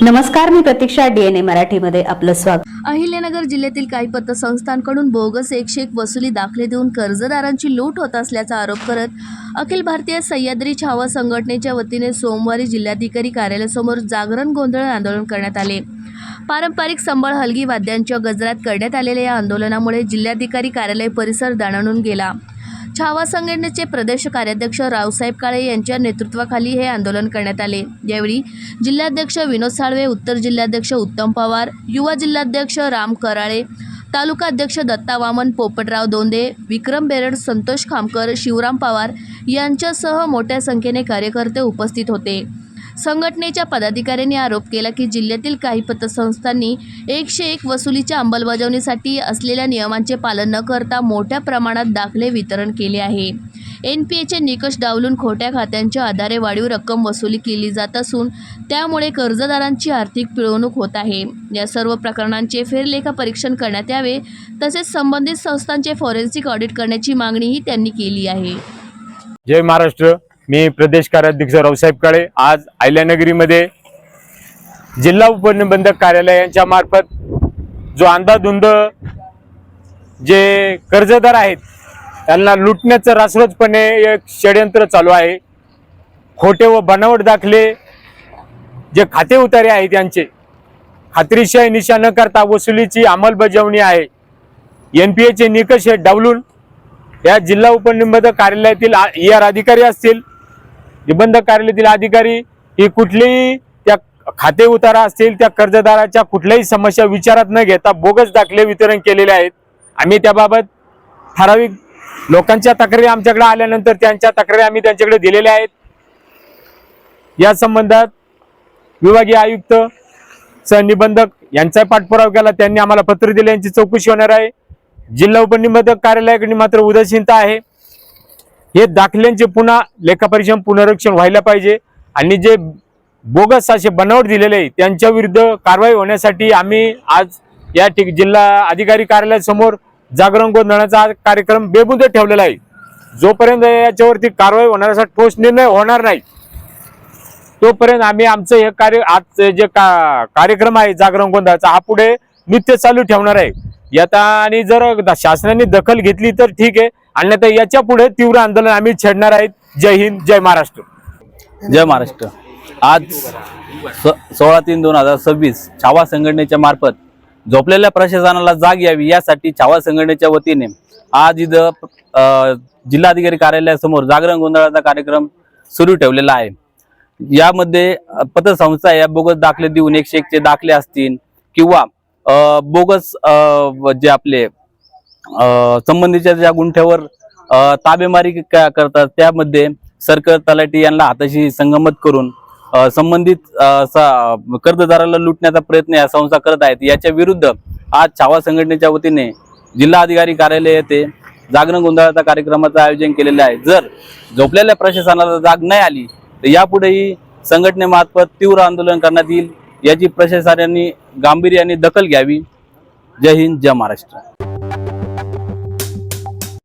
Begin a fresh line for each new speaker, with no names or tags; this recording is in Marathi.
नमस्कार, मी प्रतीक्षा, DNA मराठीमध्ये आपलं स्वागत।
अहिल्यानगर जिल्ह्यातील काही पतसंस्थांकडून बोगस एकशे एक वसुली दाखले देऊन कर्जदारांची लूट होत असल्याचा आरोप करत अखिल भारतीय सह्याद्री छावा संघटनेच्या वतीने सोमवारी जिल्हाधिकारी कार्यालयासमोर जागरण गोंधळ आंदोलन करण्यात आले। पारंपरिक संबळ हलगी वाद्यांच्या गजरात करण्यात आलेल्या या आंदोलनामुळे जिल्हाधिकारी कार्यालय परिसर दणाणून गेला। छावा संघटनेचे प्रदेश कार्याध्यक्ष रावसाहेब काळे यांच्या नेतृत्वाखाली हे आंदोलन करण्यात आले। यावेळी जिल्हाध्यक्ष विनोद साळवे, उत्तर जिल्हाध्यक्ष उत्तम पवार, युवा जिल्हाध्यक्ष राम कराळे, तालुका अध्यक्ष दत्ता वामन, पोपटराव दोंदे, विक्रम बेरड, संतोष खामकर, शिवराम पवार यांच्यासह मोठ्या संख्येने कार्यकर्ते उपस्थित होते। संघटनेच्या पदाधिकाऱ्यांनी आरोप केला की जिल्ह्यातील काही पतसंस्थांनी 101 वसुलीच्या अंमलबजावणीसाठी असलेल्या नियमांचे पालन न करता मोठ्या प्रमाणात दाखले वितरण केले आहे। NPAचे निकष डावलून खोट्या खात्यांच्या आधारे वाढीव रक्कम वसुली केली जात असून त्यामुळे कर्जदारांची आर्थिक पिळवणूक होत आहे। या सर्व प्रकरणांचे फेरलेखा परीक्षण करण्यात यावे, तसेच संबंधित संस्थांचे फॉरेन्सिक ऑडिट करण्याची मागणीही त्यांनी केली आहे।
जय महाराष्ट्र। मी प्रदेश कार्याध्यक्ष रावसाहेब काळे आज अहिल्यानगरीमध्ये जिल्हा उपनिबंधक कार्यालय यांच्या मार्फत जो अंधाधुंद जे कर्जदार आहेत त्यांना लुटण्याचं रासरोजपणे एक षडयंत्र चालू आहे। खोटे व बनावट दाखले जे खाते उतारे आहेत त्यांचे खात्रीशीर निशा न करता वसुलीची अंमलबजावणी आहे। NPAचे निकष हे डावलून या जिल्हा उपनिबंधक कार्यालयातील ER अधिकारी असतील, निबंधक कार्यालयातील अधिकारी ही कुठलीही त्या खाते उतारा असतील त्या कर्जदाराच्या कुठल्याही समस्या विचारात न घेता बोगस दाखले वितरण केलेले आहेत। आम्ही त्याबाबत ठराविक लोकांच्या तक्रारी आमच्याकडे आल्यानंतर त्यांच्या तक्रारी आम्ही त्यांच्याकडे दिलेल्या आहेत। या संबंधात विभागीय आयुक्त सहनिबंधक यांचा पाठपुरावा केला, त्यांनी आम्हाला पत्र दिले, यांची चौकशी होणार आहे। जिल्हा उपनिबंधक कार्यालयाकडे मात्र उदासीनता आहे। हे दाखल्यांचे पुन्हा लेखापरीक्षण पुनरीक्षण व्हायला पाहिजे आणि जे बोगस असे बनावट दिलेले आहे त्यांच्या विरुद्ध कारवाई होण्यासाठी आम्ही आज या जिल्हा अधिकारी कार्यालयासमोर जागरण गोंधळाचा कार्यक्रम बेमुदत ठेवलेला आहे। जोपर्यंत याच्यावरती कारवाई होण्याचा ठोस निर्णय होणार नाही तोपर्यंत आम्ही आमचं हे कार्य आज जे कार्यक्रम आहे जागरण गोंधळाचा हा पुढे नित्य चालू ठेवणार आहे। यात आणि जर शासनाने दखल घेतली तर ठीक आहे, अन्यथा याच्या पुढे तीव्र आंदोलन आम्ही छेडणार आहेत। जय हिंद, जय महाराष्ट्र।
जय महाराष्ट्र। आज 16/3/2026 छावा संघटनेच्या मार्फत झोपलेल्या प्रशासनाला जाग यावी यासाठी छावा संघटनेच्या वतीने आज इथं जिल्हाधिकारी कार्यालयासमोर जागरण गोंधळाचा कार्यक्रम सुरू ठेवलेला आहे। यामध्ये पतसंस्था या बोगस दाखले देऊन 101 चे दाखले असतील किंवा बोगस जे आपले संबंधीच्या ज्या गुंठ्यावर ताबेमारी करतात त्यामध्ये सर्कल तलाठी यांना हाताशी संगमत करून संबंधित कर्जदाराला लुटण्याचा प्रयत्न या संस्था करत आहेत। याच्या विरुद्ध आज छावा संघटनेच्या वतीने जिल्हा अधिकारी कार्यालय येथे जागरण गोंधळाचा कार्यक्रमाचं आयोजन केलेले आहे। जर झोपलेल्या प्रशासनाला जाग नाही आली तर यापुढेही संघटनेमार्फत तीव्र आंदोलन करण्यात येईल। याची प्रशासनाने गांभीर्याने दखल घ्यावी। जय हिंद, जय महाराष्ट्र।